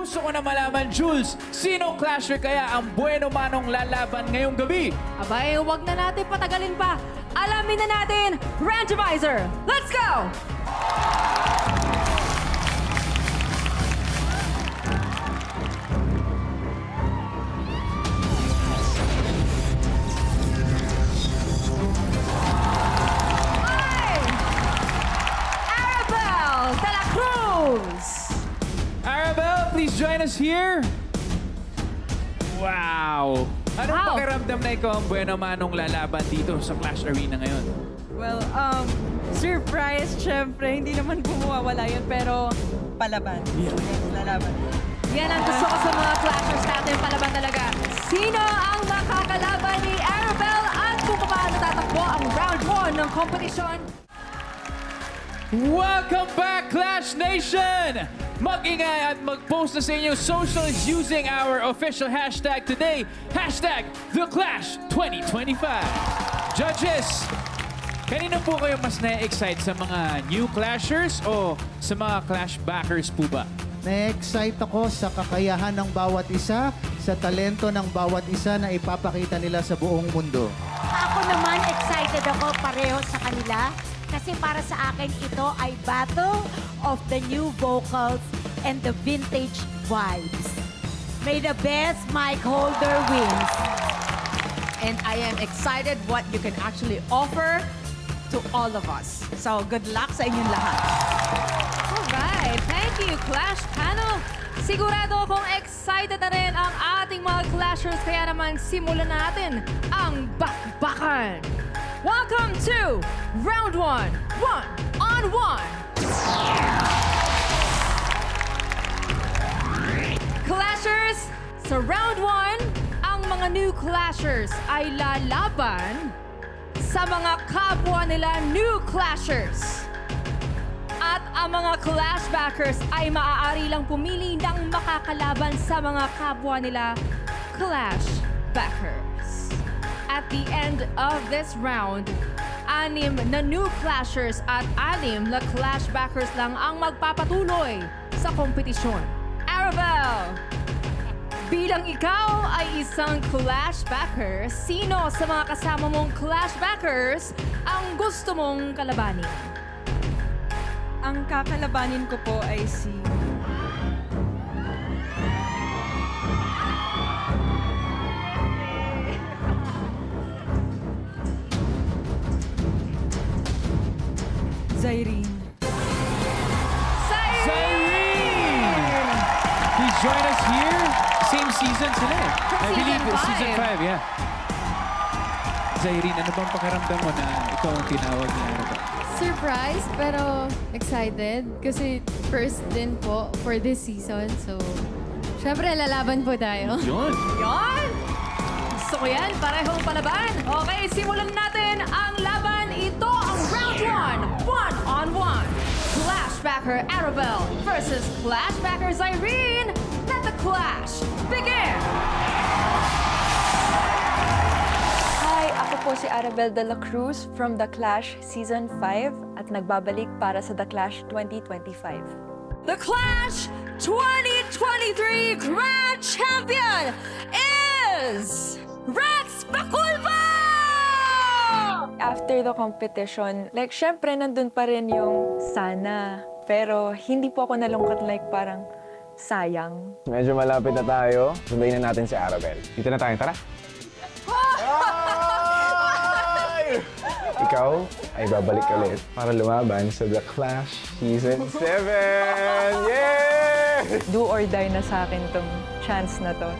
Gusto ko na malaman, Jules, sinong clasher kaya ang bueno manong lalaban ngayong gabi? Abay, huwag na natin patagalin pa. Alamin na natin, Randomizer! Let's go! Ay! Arabel de la Cruz! Arabel, please join us here. Wow! Anong Wow. pakiramdam na ikaw ang bueno manong lalaban dito sa Clash Arena ngayon? Well, surprise, syempre. Hindi naman bumawala yun, pero palaban. Yeah. Yes, lalaban. Yan ang gusto ko sa mga clashers natin, palaban talaga. Sino ang makakalaban ni Arabel at kung paano tatakbo ang round 1 ng kompetisyon? Welcome back, Clash Nation! Mag-ingay at mag-post na sa inyong socials using our official hashtag today, hashtag TheClash2025. Judges, kanino po kayo mas na-excite sa mga new Clashers o sa mga Clash backers po ba? Na-excite ako sa kakayahan ng bawat isa, sa talento ng bawat isa na ipapakita nila sa buong mundo. Ako naman, excited ako pareho sa kanila. Kasi para sa akin, ito ay battle of the new vocals and the vintage vibes. May the best mic holder wins. And I am excited what you can actually offer to all of us. So, good luck sa inyong lahat. Alright, thank you, Clash Panel. Sigurado akong excited na rin ang ating mga clashers, kaya naman simulan natin ang bakbakan. Welcome to Round 1, 1-on-1. Clashers, sa Round 1, ang mga new Clashers ay lalaban sa mga kapwa nila new Clashers. At ang mga Clash backers ay maaari lang pumili ng makakalaban sa mga kapwa nila Clash backers. At the end of this round, 6 na new Clashers at 6 na Clash backers lang ang magpapatuloy sa kompetisyon. Arabel, bilang ikaw ay isang Clash backer, sino sa mga kasama mong Clash backers ang gusto mong kalabanin? Ang kakalabanin ko po ay si... Zyrene. Zyrene! Please join us here. Same season sila eh. I believe Season season five. 5, yeah. Zyrene, ano bang pakiramdam mo na ikaw ang tinawag ni Arabel? Surprised pero excited kasi first din po for this season. So, syempre lalaban po tayo. Yun. Yon! Gusto ko yan, parehong palaban. Okay, simulan natin ang laban. Ito ang round 1, 1-on-1. Clashbacker Arabel versus Clashbacker Zyrene. Let the clash begin! Hi, ako po si Arabel de la Cruz from The Clash Season 5 at nagbabalik para sa The Clash 2025. The Clash 2023 Grand Champion is Rex Baculpa! After the competition, syempre nandun pa rin yung sana. Pero hindi po ako nalungkot parang sayang. Medyo malapit na tayo. Sabayin na natin si Arabel. Dito na tayo, tara. Ikaw ay babalik ulit para lumaban sa The Clash Season 7! Yay! Do or die na sa akin tong chance na to.